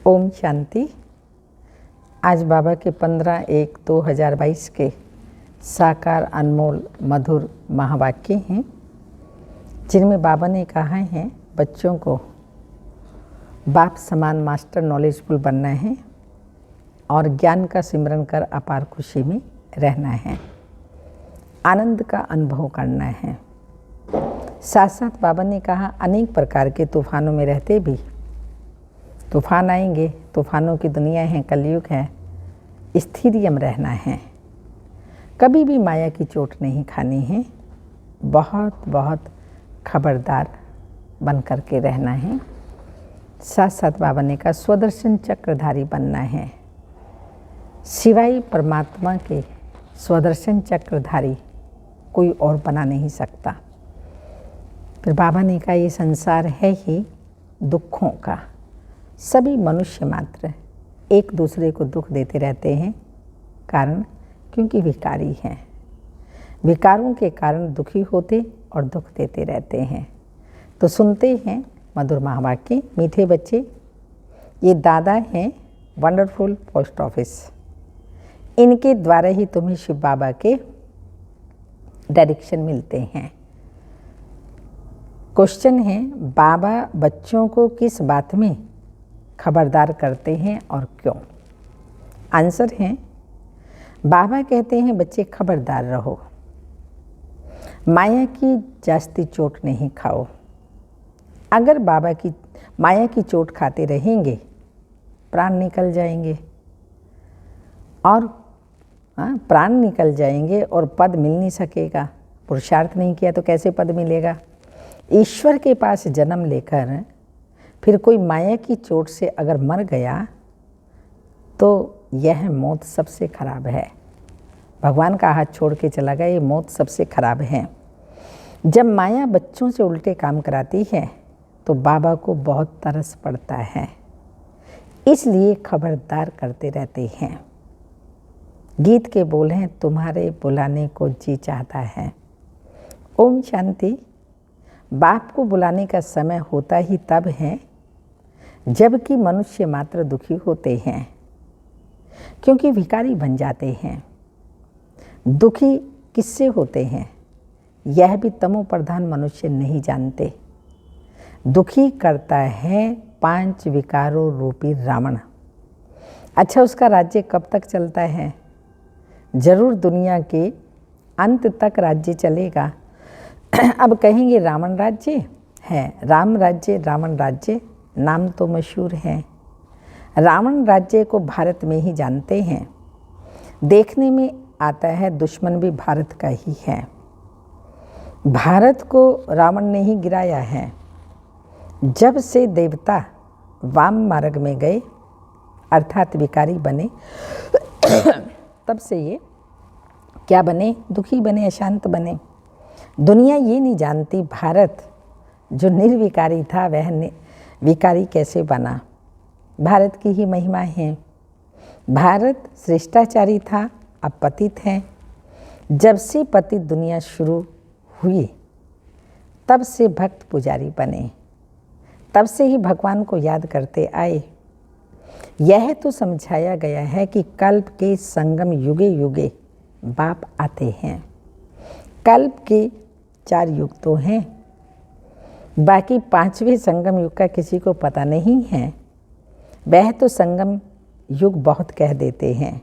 ओम शांति। आज बाबा के 15/1/2022 के साकार अनमोल मधुर महावाक्य हैं, जिनमें बाबा ने कहा है बच्चों को बाप समान मास्टर नॉलेजफुल बनना है और ज्ञान का सिमरन कर अपार खुशी में रहना है, आनंद का अनुभव करना है। साथ साथ बाबा ने कहा अनेक प्रकार के तूफानों में रहते भी तूफान आएंगे, तूफानों की दुनिया है, कलयुग है, स्थिरियम रहना है, कभी भी माया की चोट नहीं खानी है, बहुत बहुत खबरदार बन कर के रहना है। साथ साथ बाबा ने कहा स्वदर्शन चक्रधारी बनना है, सिवाय परमात्मा के स्वदर्शन चक्रधारी कोई और बना नहीं सकता। फिर बाबा ने कहा ये संसार है ही दुखों का, सभी मनुष्य मात्र एक दूसरे को दुख देते रहते हैं, कारण क्योंकि विकारी हैं, विकारों के कारण दुखी होते और दुख देते रहते हैं। तो सुनते हैं मधुर महावाक्य। मीठे बच्चे, ये दादा हैं वंडरफुल पोस्ट ऑफिस, इनके द्वारा ही तुम्हें शिव बाबा के डायरेक्शन मिलते हैं। क्वेश्चन है, बाबा बच्चों को किस बात में खबरदार करते हैं और क्यों? आंसर है, बाबा कहते हैं बच्चे खबरदार रहो, माया की जास्ती चोट नहीं खाओ। अगर बाबा की माया की चोट खाते रहेंगे प्राण निकल जाएंगे, और प्राण निकल जाएंगे और पद मिल नहीं सकेगा। पुरुषार्थ नहीं किया तो कैसे पद मिलेगा? ईश्वर के पास जन्म लेकर फिर कोई माया की चोट से अगर मर गया तो यह मौत सबसे खराब है। भगवान का हाथ छोड़ के चला गया, ये मौत सबसे खराब है। जब माया बच्चों से उल्टे काम कराती है तो बाबा को बहुत तरस पड़ता है, इसलिए खबरदार करते रहते हैं। गीत के बोल हैं, तुम्हारे बुलाने को जी चाहता है। ओम शांति। बाप को बुलाने का समय होता ही तब है जबकि मनुष्य मात्र दुखी होते हैं, क्योंकि भिखारी बन जाते हैं। दुखी किससे होते हैं यह भी तमो प्रधान मनुष्य नहीं जानते। दुखी करता है 5 विकारों रूपी रावण। अच्छा, उसका राज्य कब तक चलता है? जरूर दुनिया के अंत तक राज्य चलेगा। अब कहेंगे रावण राज्य है, राम राज्य, रावण राज्य नाम तो मशहूर है। रावण राज्य को भारत में ही जानते हैं, देखने में आता है दुश्मन भी भारत का ही है। भारत को रावण ने ही गिराया है। जब से देवता वाम मार्ग में गए अर्थात विकारी बने तब से ये क्या बने? दुखी बने, अशांत बने। दुनिया ये नहीं जानती भारत जो निर्विकारी था वह विकारी कैसे बना। भारत की ही महिमा है। भारत श्रेष्ठाचारी था, अब पतित है। जब से पतित दुनिया शुरू हुई तब से भक्त पुजारी बने, तब से ही भगवान को याद करते आए। यह तो समझाया गया है कि कल्प के संगम युगे युगे बाप आते हैं। कल्प के 4 युग तो हैं, बाकी 5वें संगम युग का किसी को पता नहीं है। वह तो संगम युग बहुत कह देते हैं,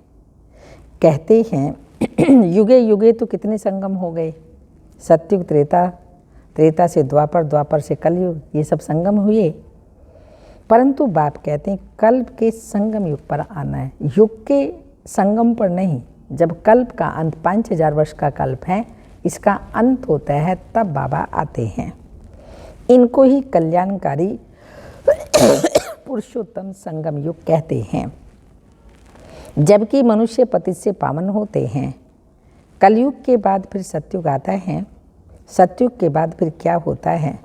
कहते हैं युगे युगे तो कितने संगम हो गए। सतयुग, त्रेता, त्रेता से द्वापर, द्वापर से कलयुग, ये सब संगम हुए। परंतु बाप कहते हैं कल्प के संगम युग पर आना है, युग के संगम पर नहीं। जब कल्प का अंत 5000 वर्ष का कल्प है, इसका अंत होता है, तब बाबा आते हैं। इनको ही कल्याणकारी पुरुषोत्तम संगम युग कहते हैं। जबकि मनुष्य पतित से पावन होते हैं। कलयुग के बाद फिर सतयुग आता है। सतयुग के बाद फिर क्या होता है?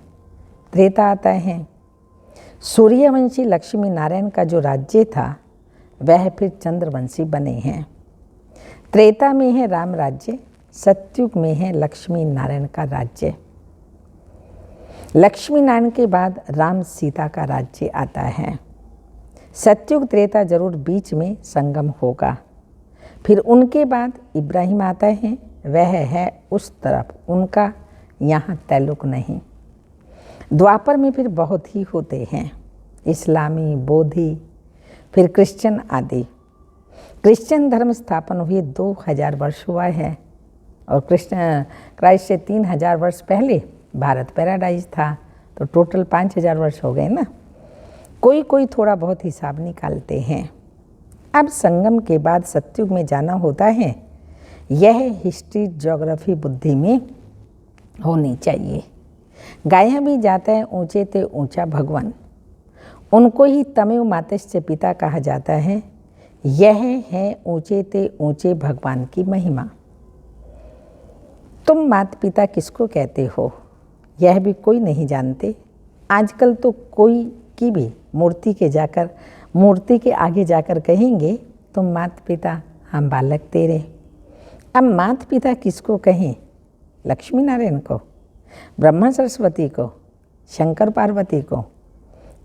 त्रेता आता है। सूर्यवंशी लक्ष्मी नारायण का जो राज्य था वह फिर चंद्रवंशी बने हैं। त्रेता में है राम राज्य, सतयुग में है लक्ष्मी नारायण का राज्य। लक्ष्मी नारायण के बाद राम सीता का राज्य आता है। सतयुग त्रेता जरूर बीच में संगम होगा। फिर उनके बाद इब्राहिम आता है, वह है उस तरफ, उनका यहाँ तल्लुक नहीं। द्वापर में फिर बहुत ही होते हैं, इस्लामी, बौद्धि, फिर क्रिश्चियन आदि। क्रिश्चियन धर्म स्थापन हुए 2000 वर्ष हुआ है और क्राइस्ट से 3000 वर्ष पहले भारत पैराडाइज था, तो टोटल 5000 वर्ष हो गए ना। कोई कोई थोड़ा बहुत हिसाब निकालते हैं। अब संगम के बाद सतयुग में जाना होता है, यह हिस्ट्री ज्योग्राफी बुद्धि में होनी चाहिए। गाया भी जाता है ऊंचे ते ऊंचा भगवान, उनको ही तमेव मातस्य पिता कहा जाता है। यह है ऊंचे ते ऊंचे भगवान की महिमा। तुम माता पिता किसको कहते हो, यह भी कोई नहीं जानते। आजकल तो कोई की भी मूर्ति के आगे जाकर कहेंगे तुम माता पिता, हम बालक तेरे। अब माता पिता किसको कहें, लक्ष्मी नारायण को, ब्रह्मा सरस्वती को, शंकर पार्वती को,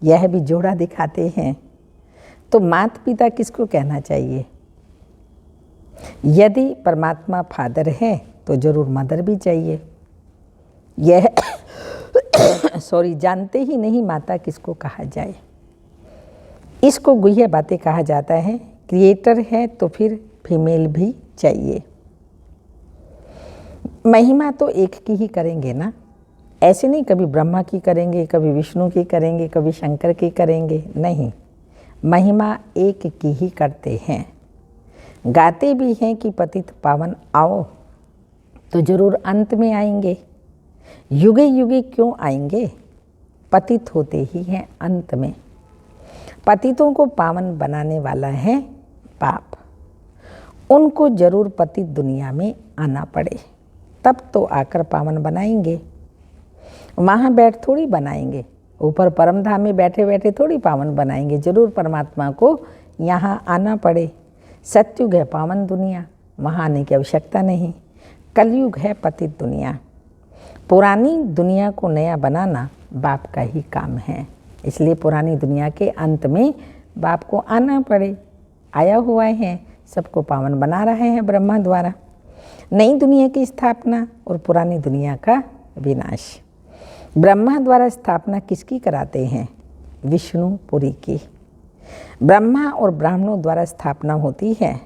यह भी जोड़ा दिखाते हैं। तो माता पिता किसको कहना चाहिए? यदि परमात्मा फादर है तो जरूर मदर भी चाहिए। यह जानते ही नहीं माता किसको कहा जाए। इसको गुह्य बातें कहा जाता है। क्रिएटर है तो फिर फीमेल भी चाहिए। महिमा तो एक की ही करेंगे ना, ऐसे नहीं कभी ब्रह्मा की करेंगे, कभी विष्णु की करेंगे, कभी शंकर की करेंगे, नहीं, महिमा एक की ही करते हैं। गाते भी हैं कि पतित पावन आओ, तो जरूर अंत में आएंगे। युगे युगे क्यों आएंगे, पतित होते ही हैं अंत में। पतितों को पावन बनाने वाला है बाप, उनको जरूर पतित दुनिया में आना पड़े, तब तो आकर पावन बनाएंगे। वहाँ बैठ थोड़ी बनाएंगे, ऊपर परमधाम में बैठे बैठे थोड़ी पावन बनाएंगे, जरूर परमात्मा को यहाँ आना पड़े। सतयुग है पावन दुनिया, वहाँ आने की आवश्यकता नहीं। कलयुग है पतित दुनिया। पुरानी दुनिया को नया बनाना बाप का ही काम है, इसलिए पुरानी दुनिया के अंत में बाप को आना पड़े। आया हुआ है, सबको पावन बना रहे हैं ब्रह्मा द्वारा। नई दुनिया की स्थापना और पुरानी दुनिया का विनाश। ब्रह्मा द्वारा स्थापना किसकी कराते हैं? विष्णुपुरी की। ब्रह्मा और ब्राह्मणों द्वारा स्थापना होती है।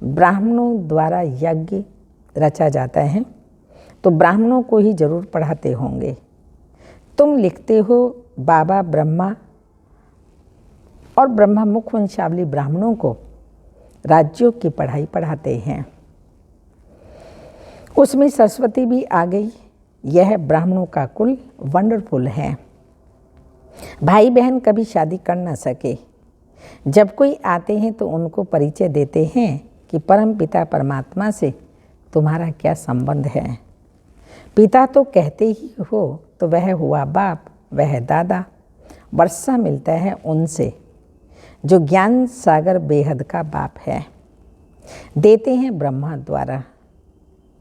ब्राह्मणों द्वारा यज्ञ रचा जाता है, तो ब्राह्मणों को ही जरूर पढ़ाते होंगे। तुम लिखते हो बाबा ब्रह्मा और ब्रह्मा मुख वंशावली ब्राह्मणों को राज्यों की पढ़ाई पढ़ाते हैं। उसमें सरस्वती भी आ गई। यह ब्राह्मणों का कुल वंडरफुल है। भाई बहन कभी शादी कर न सके, जब कोई आते हैं तो उनको परिचय देते हैं कि परम पिता परमात्मा से तुम्हारा क्या संबंध है। पिता तो कहते ही हो, तो वह हुआ बाप, वह दादा। वर्षा मिलता है उनसे जो ज्ञान सागर बेहद का बाप है। देते हैं ब्रह्मा द्वारा,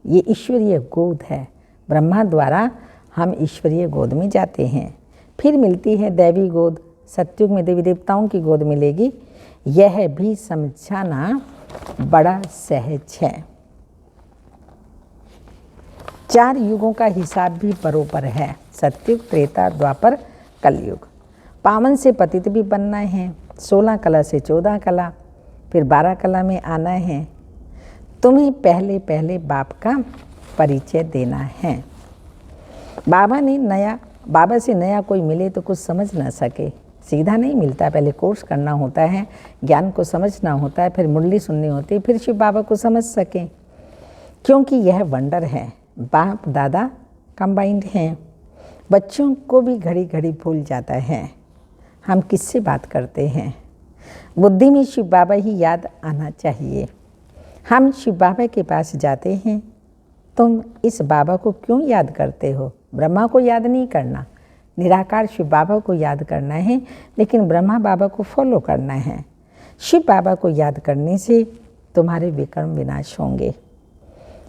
ये ईश्वरीय गोद है। ब्रह्मा द्वारा हम ईश्वरीय गोद में जाते हैं। फिर मिलती है दैवी गोद, सतयुग में देवी देवताओं की गोद मिलेगी। यह भी समझाना बड़ा सहज है। 4 युगों का हिसाब भी बरोबर है, सतयुग, त्रेता, द्वापर, कलयुग। पावन से पतित भी बनना है, 16 कला से 14 कला, फिर 12 कला में आना है। तुम्हें पहले पहले बाप का परिचय देना है। बाबा से नया कोई मिले तो कुछ समझ ना सके, सीधा नहीं मिलता, पहले कोर्स करना होता है, ज्ञान को समझना होता है, फिर मुरली सुननी होती है, फिर शिव बाबा को समझ सकें। क्योंकि यह वंडर है, बाप दादा कंबाइंड हैं। बच्चों को भी घड़ी घड़ी भूल जाता है हम किससे बात करते हैं। बुद्धि में शिव बाबा ही याद आना चाहिए। हम शिव बाबा के पास जाते हैं, तुम इस बाबा को क्यों याद करते हो? ब्रह्मा को याद नहीं करना, निराकार शिव बाबा को याद करना है, लेकिन ब्रह्मा बाबा को फॉलो करना है। शिव बाबा को याद करने से तुम्हारे विक्रम विनाश होंगे।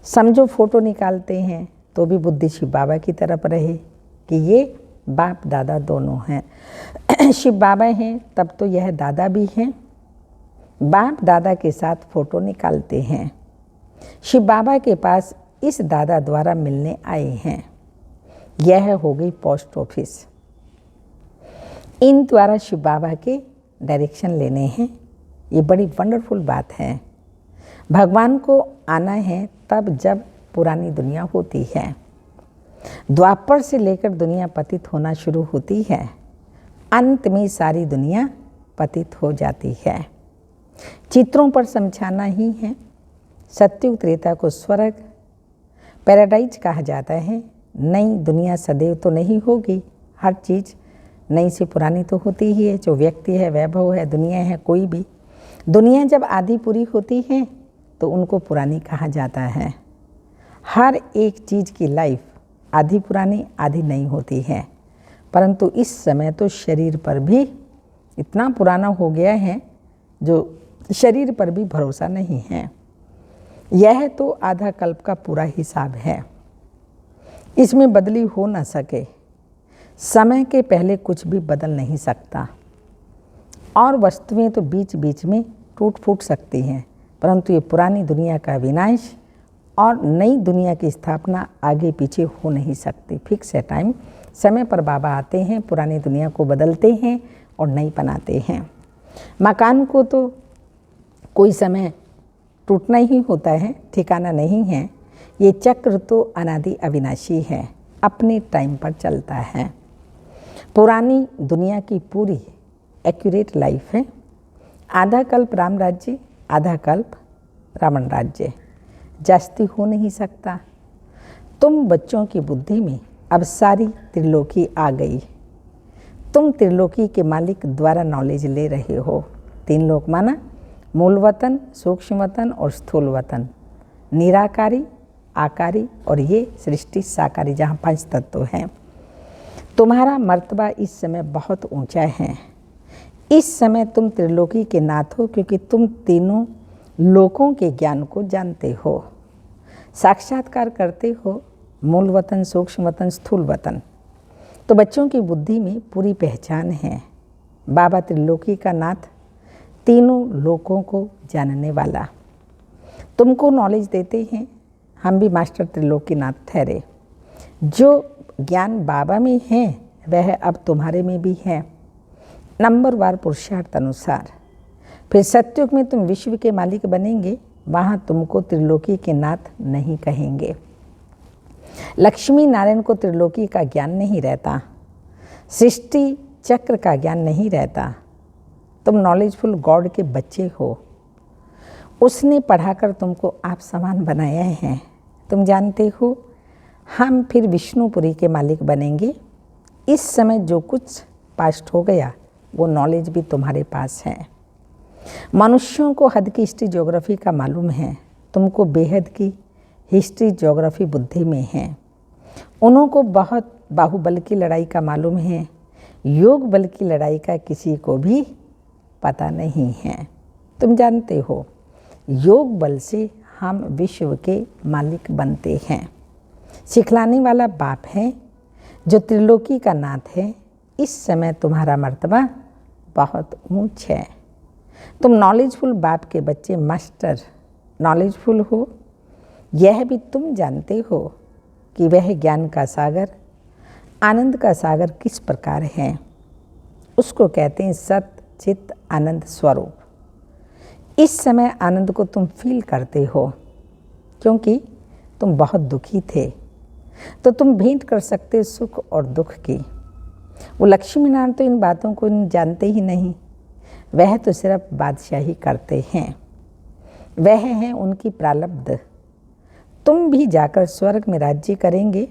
समझो फोटो निकालते हैं तो भी बुद्धि शिव बाबा की तरफ रहे कि ये बाप दादा दोनों हैं। शिव बाबा हैं तब तो यह दादा भी हैं। बाप दादा के साथ फ़ोटो निकालते हैं। शिव बाबा के पास इस दादा द्वारा मिलने आए हैं। यह हो गई पोस्ट ऑफिस। इन द्वारा शिव बाबा के डायरेक्शन लेने हैं। ये बड़ी वंडरफुल बात है। भगवान को आना है तब जब पुरानी दुनिया होती है। द्वापर से लेकर दुनिया पतित होना शुरू होती है, अंत में सारी दुनिया पतित हो जाती है। चित्रों पर समझाना ही है। सत्युग त्रेता को स्वर्ग पैराडाइज कहा जाता है। नई दुनिया सदैव तो नहीं होगी। हर चीज़ नई से पुरानी तो होती ही है। जो व्यक्ति है, वैभव है, दुनिया है, कोई भी दुनिया जब आधी पूरी होती है तो उनको पुरानी कहा जाता है। हर एक चीज़ की लाइफ आधी पुरानी आधी नई होती है। परंतु इस समय तो शरीर पर भी इतना पुराना हो गया है जो शरीर पर भी भरोसा नहीं है। यह तो आधा कल्प का पूरा हिसाब है। इसमें बदली हो न सके। समय के पहले कुछ भी बदल नहीं सकता और वस्तुएं तो बीच बीच में टूट फूट सकती हैं, परंतु ये पुरानी दुनिया का विनाश और नई दुनिया की स्थापना आगे पीछे हो नहीं सकती। फिक्स है टाइम। समय पर बाबा आते हैं, पुरानी दुनिया को बदलते हैं और नई बनाते हैं। मकान को तो कोई समय टूटना ही होता है, ठिकाना नहीं है। ये चक्र तो अनादि अविनाशी है, अपने टाइम पर चलता है। पुरानी दुनिया की पूरी एक्यूरेट लाइफ है। आधा कल्प राम राज्य, आधा कल्प रावण राज्य, जास्ती हो नहीं सकता। तुम बच्चों की बुद्धि में अब सारी त्रिलोकी आ गई। तुम त्रिलोकी के मालिक द्वारा नॉलेज ले रहे हो। 3 लोक माना मूल वतन, सूक्ष्म वतन और स्थूल वतन, निराकारी, आकारी और ये सृष्टि साकारी, जहाँ 5 तत्व हैं। तुम्हारा मर्तबा इस समय बहुत ऊंचा है। इस समय तुम त्रिलोकी के नाथ हो, क्योंकि तुम तीनों लोकों के ज्ञान को जानते हो, साक्षात्कार करते हो। मूल वतन, सूक्ष्म वतन, स्थूल वतन। तो बच्चों की बुद्धि में पूरी पहचान है। बाबा त्रिलोकी का नाथ, तीनों लोकों को जानने वाला। तुमको नॉलेज देते हैं। हम भी मास्टर त्रिलोकी नाथ ठहरे। जो ज्ञान बाबा में है वह अब तुम्हारे में भी है, नंबरवार पुरुषार्थ अनुसार। फिर सत्युग में तुम विश्व के मालिक बनेंगे। वहाँ तुमको त्रिलोकी के नाथ नहीं कहेंगे। लक्ष्मी नारायण को त्रिलोकी का ज्ञान नहीं रहता, सृष्टि चक्र का ज्ञान नहीं रहता। तुम नॉलेजफुल गॉड के बच्चे हो। उसने पढ़ाकर तुमको आप समान बनाया है। तुम जानते हो हम फिर विष्णुपुरी के मालिक बनेंगे। इस समय जो कुछ पास्ट हो गया वो नॉलेज भी तुम्हारे पास है। मनुष्यों को हद की हिस्ट्री ज्योग्राफी का मालूम है, तुमको बेहद की हिस्ट्री ज्योग्राफी बुद्धि में है। उन्हों को बहुत बाहुबल की लड़ाई का मालूम है, योग बल की लड़ाई का किसी को भी पता नहीं है। तुम जानते हो योग बल से हम विश्व के मालिक बनते हैं। सिखलाने वाला बाप है जो त्रिलोकी का नाथ है। इस समय तुम्हारा मर्तबा बहुत ऊंच है। तुम नॉलेजफुल बाप के बच्चे मास्टर नॉलेजफुल हो। यह भी तुम जानते हो कि वह ज्ञान का सागर, आनंद का सागर किस प्रकार है। उसको कहते हैं सत चित आनंद स्वरूप। इस समय आनंद को तुम फील करते हो, क्योंकि तुम बहुत दुखी थे, तो तुम भेंट कर सकते सुख और दुख की। वो लक्ष्मी नारायण तो इन बातों को जानते ही नहीं। वह तो सिर्फ बादशाही करते हैं। वह है उनकी प्रारब्ध। तुम भी जाकर स्वर्ग में राज्य करेंगे।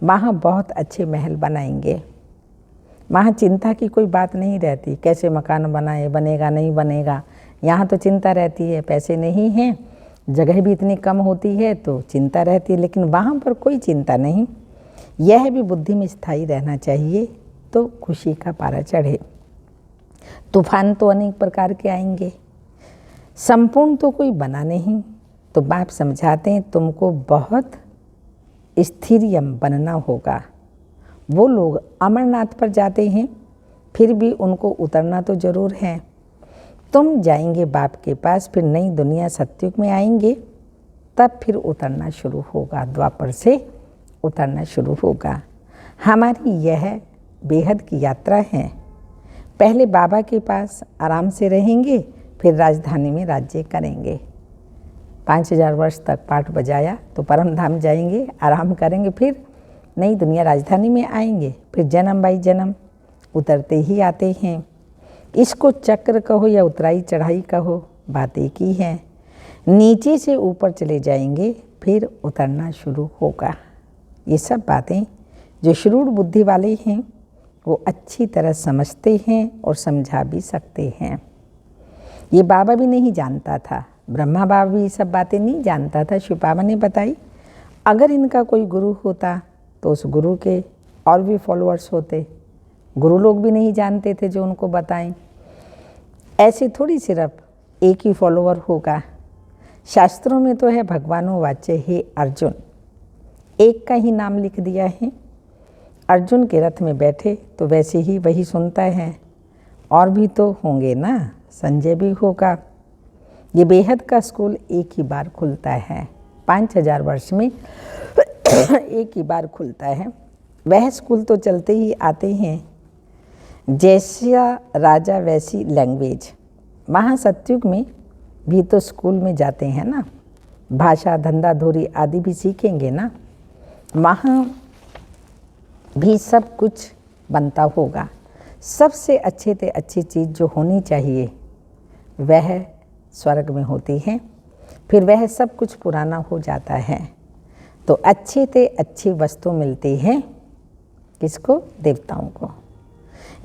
वहाँ बहुत अच्छे महल बनाएंगे। वहाँ चिंता की कोई बात नहीं रहती, कैसे मकान बनाए, बनेगा नहीं बनेगा। यहाँ तो चिंता रहती है, पैसे नहीं हैं, जगह भी इतनी कम होती है तो चिंता रहती है, लेकिन वहाँ पर कोई चिंता नहीं। यह भी बुद्धि में स्थायी रहना चाहिए तो खुशी का पारा चढ़े। तूफान तो अनेक प्रकार के आएंगे, संपूर्ण तो कोई बना नहीं। तो बाप समझाते हैं तुमको बहुत स्थिरियम बनना होगा। वो लोग अमरनाथ पर जाते हैं फिर भी उनको उतरना तो ज़रूर है। तुम जाएंगे बाप के पास, फिर नई दुनिया सतयुग में आएंगे, तब फिर उतरना शुरू होगा, द्वापर से उतरना शुरू होगा। हमारी यह बेहद की यात्रा है। पहले बाबा के पास आराम से रहेंगे, फिर राजधानी में राज्य करेंगे। 5000 वर्ष तक पाठ बजाया तो परम धाम जाएंगे, आराम करेंगे, फिर नई दुनिया राजधानी में आएंगे, फिर जन्म बाई जन्म उतरते ही आते हैं। इसको चक्र कहो या उतराई चढ़ाई कहो, बात एक ही है। नीचे से ऊपर चले जाएंगे, फिर उतरना शुरू होगा। ये सब बातें जो श्रूढ़ बुद्धि वाले हैं वो अच्छी तरह समझते हैं और समझा भी सकते हैं। ये बाबा भी नहीं जानता था, ब्रह्मा बाबा भी ये सब बातें नहीं जानता था, शिव बाबा ने बताई। अगर इनका कोई गुरु होता तो उस गुरु के और भी फॉलोअर्स होते। गुरु लोग भी नहीं जानते थे जो उनको बताएं। ऐसे थोड़ी सिर्फ एक ही फॉलोअर होगा। शास्त्रों में तो है भगवानो वाच्य हे अर्जुन, एक का ही नाम लिख दिया है। अर्जुन के रथ में बैठे तो वैसे ही वही सुनता है, और भी तो होंगे ना, संजय भी होगा। ये बेहद का स्कूल एक ही बार खुलता है, 5000 वर्ष में एक ही बार खुलता है। वह स्कूल तो चलते ही आते हैं, जैसा राजा वैसी लैंग्वेज। वहाँ सतयुग में भी तो स्कूल में जाते हैं ना, भाषा धंधा धोरी आदि भी सीखेंगे ना, वहाँ भी सब कुछ बनता होगा। सबसे अच्छे से अच्छी चीज़ जो होनी चाहिए वह स्वर्ग में होती है, फिर वह सब कुछ पुराना हो जाता है, तो अच्छे से अच्छी वस्तु मिलती है। किसको? देवताओं को।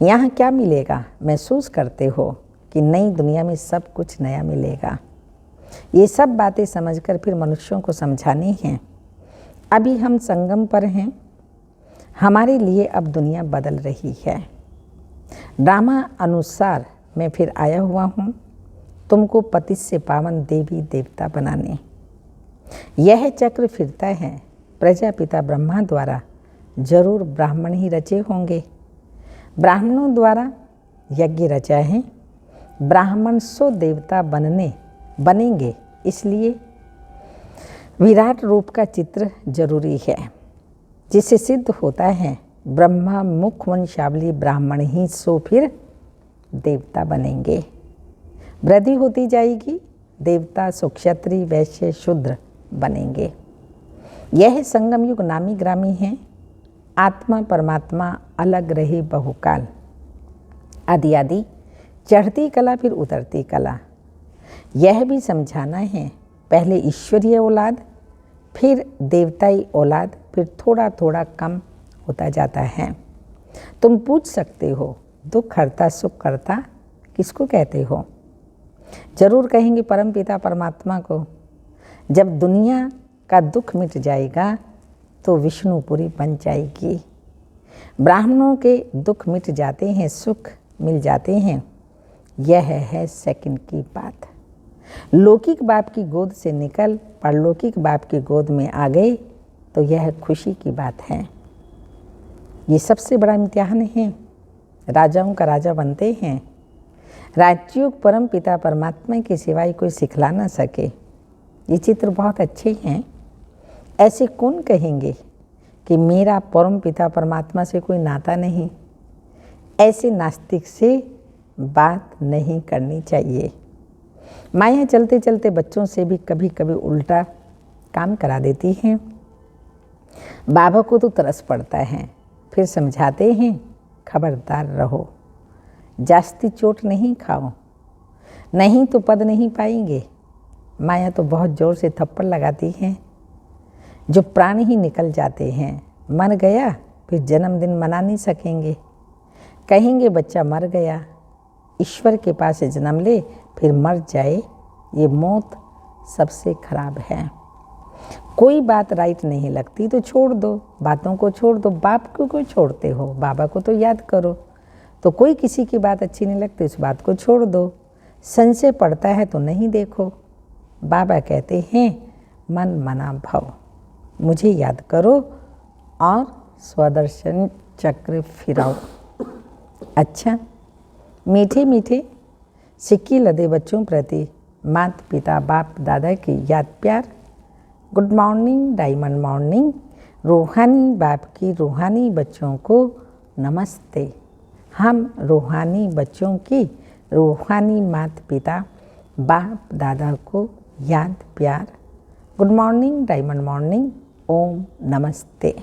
यहाँ क्या मिलेगा? महसूस करते हो कि नई दुनिया में सब कुछ नया मिलेगा। ये सब बातें समझकर फिर मनुष्यों को समझानी है। अभी हम संगम पर हैं, हमारे लिए अब दुनिया बदल रही है। ड्रामा अनुसार मैं फिर आया हुआ हूँ तुमको पतित से पावन देवी देवता बनाने। यह चक्र फिरता है, प्रजापिता ब्रह्मा द्वारा जरूर ब्राह्मण ही रचे होंगे। ब्राह्मणों द्वारा यज्ञ रचा है, ब्राह्मण सो देवता बनेंगे, इसलिए विराट रूप का चित्र जरूरी है, जिससे सिद्ध होता है ब्रह्मा मुख वंशावली ब्राह्मण ही सो फिर देवता बनेंगे। वृद्धि होती जाएगी, देवता सो क्षत्रिय वैश्य शूद्र बनेंगे। यह संगम युग नामी ग्रामी है। आत्मा परमात्मा अलग रहे बहुकाल। आदि आदि चढ़ती कला फिर उतरती कला। यह भी समझाना है, पहले ईश्वरीय औलाद, फिर देवताई औलाद, फिर थोड़ा थोड़ा कम होता जाता है। तुम पूछ सकते हो दुख हरता सुख करता किसको कहते हो? जरूर कहेंगे परम पिता परमात्मा को। जब दुनिया का दुख मिट जाएगा तो विष्णुपुरी बन जाएगी। ब्राह्मणों के दुख मिट जाते हैं, सुख मिल जाते हैं, यह है सेकंड की बात। लौकिक बाप की गोद से निकल परलौकिक बाप की गोद में आ गए तो यह खुशी की बात है। ये सबसे बड़ा इम्तिहान है। राजाओं का राजा बनते हैं, राजयोग परम पिता परमात्मा के सिवाय कोई सिखला ना सके। ये चित्र बहुत अच्छे हैं। ऐसे कौन कहेंगे कि मेरा परम पिता परमात्मा से कोई नाता नहीं? ऐसे नास्तिक से बात नहीं करनी चाहिए। माया चलते चलते बच्चों से भी कभी कभी उल्टा काम करा देती है। बाबा को तो तरस पड़ता है, फिर समझाते हैं खबरदार रहो, जास्ती चोट नहीं खाओ, नहीं तो पद नहीं पाएंगे। माया तो बहुत जोर से थप्पड़ लगाती है, जो प्राण ही निकल जाते हैं। मर गया फिर जन्मदिन मना नहीं सकेंगे, कहेंगे बच्चा मर गया। ईश्वर के पास जन्म ले फिर मर जाए, ये मौत सबसे खराब है। कोई बात राइट नहीं लगती तो छोड़ दो, बातों को छोड़ दो। बाप को क्यों छोड़ते हो? बाबा को तो याद करो। तो कोई किसी की बात अच्छी नहीं लगती, उस बात को छोड़ दो। संशय पड़ता है तो नहीं देखो। बाबा कहते हैं मन मना भव, मुझे याद करो और स्वदर्शन चक्र फिराओ। अच्छा, मीठे मीठे सिक्की लदे बच्चों प्रति माता पिता बाप दादा की याद प्यार। Good morning diamond morning. रूहानी बाप की रूहानी बच्चों को नमस्ते। हम रूहानी बच्चों की रूहानी माता पिता बाप दादा को याद प्यार। Good morning diamond morning. ओम नमस्ते।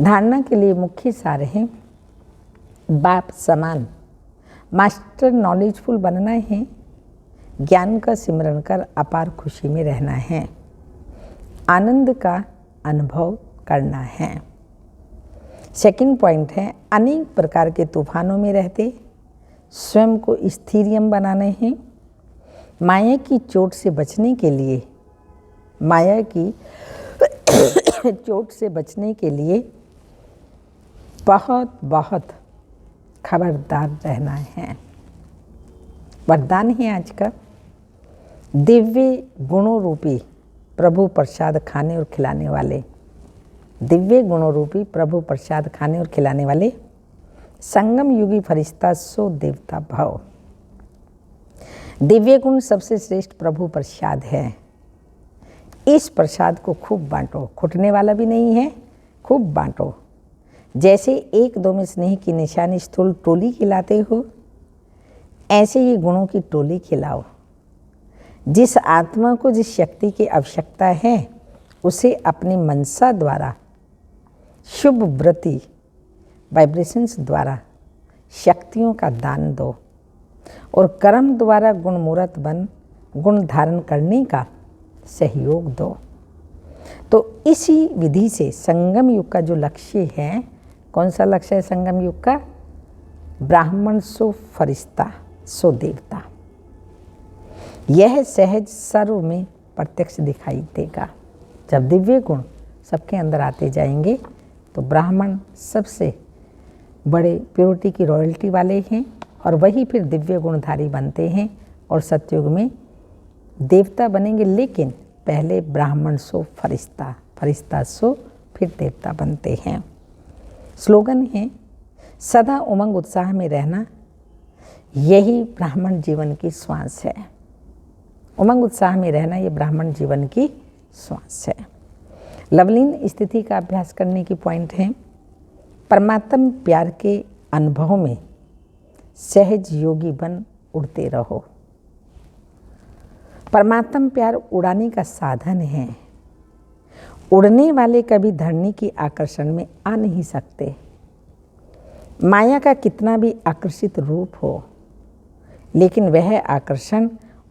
धारणा के लिए मुख्य सार है, बाप समान मास्टर नॉलेजफुल बनना है, ज्ञान का सिमरन कर अपार खुशी में रहना है, आनंद का अनुभव करना है। सेकंड पॉइंट है, अनेक प्रकार के तूफानों में रहते स्वयं को स्थिरियम बनाने हैं। माया की चोट से बचने के लिए, माया की चोट से बचने के लिए बहुत बहुत खबरदार रहना है। वरदान है आज का, दिव्य गुणों रूपी प्रभु प्रसाद खाने और खिलाने वाले, दिव्य गुणों रूपी प्रभु प्रसाद खाने और खिलाने वाले संगम युगी फरिश्ता सो देवता भव। दिव्य गुण सबसे श्रेष्ठ प्रभु प्रसाद है। इस प्रसाद को खूब बांटो, खुटने वाला भी नहीं है, खूब बांटो। जैसे एक दो में स्नेह की निशानी स्थूल टोली खिलाते हो, ऐसे ही गुणों की टोली खिलाओ। जिस आत्मा को जिस शक्ति की आवश्यकता है उसे अपनी मनसा द्वारा, शुभ व्रति वाइब्रेशंस द्वारा शक्तियों का दान दो और कर्म द्वारा गुणमूर्त बन गुण धारण करने का सहयोग दो। तो इसी विधि से संगम युग का जो लक्ष्य है, कौन सा लक्ष्य है संगम युग का? ब्राह्मण सो फरिश्ता सो देवता। यह सहज सर्व में प्रत्यक्ष दिखाई देगा। जब दिव्य गुण सबके अंदर आते जाएंगे तो ब्राह्मण सबसे बड़े प्योरिटी की रॉयल्टी वाले हैं और वही फिर दिव्य गुणधारी बनते हैं और सतयुग में देवता बनेंगे। लेकिन पहले ब्राह्मण सो फरिश्ता, फरिश्ता सो फिर देवता बनते हैं। स्लोगन है, सदा उमंग उत्साह में रहना, यही ब्राह्मण जीवन की श्वास है। उमंग उत्साह में रहना ये ब्राह्मण जीवन की श्वास है। लवलीन स्थिति का अभ्यास करने की पॉइंट है, परमात्म प्यार के अनुभव में सहज योगी बन उड़ते रहो। परमात्म प्यार उड़ाने का साधन है। उड़ने वाले कभी धरनी की आकर्षण में आ नहीं सकते। माया का कितना भी आकर्षित रूप हो, लेकिन वह आकर्षण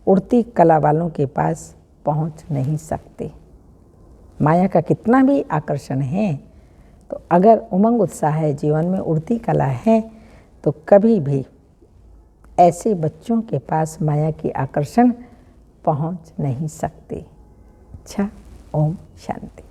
उड़ती कला वालों के पास पहुंच नहीं सकते। माया का कितना भी आकर्षण है, तो अगर उमंग उत्साह है, जीवन में उड़ती कला है, तो कभी भी ऐसे बच्चों के पास माया की आकर्षण पहुंच नहीं सकते। अच्छा, ओम शांति।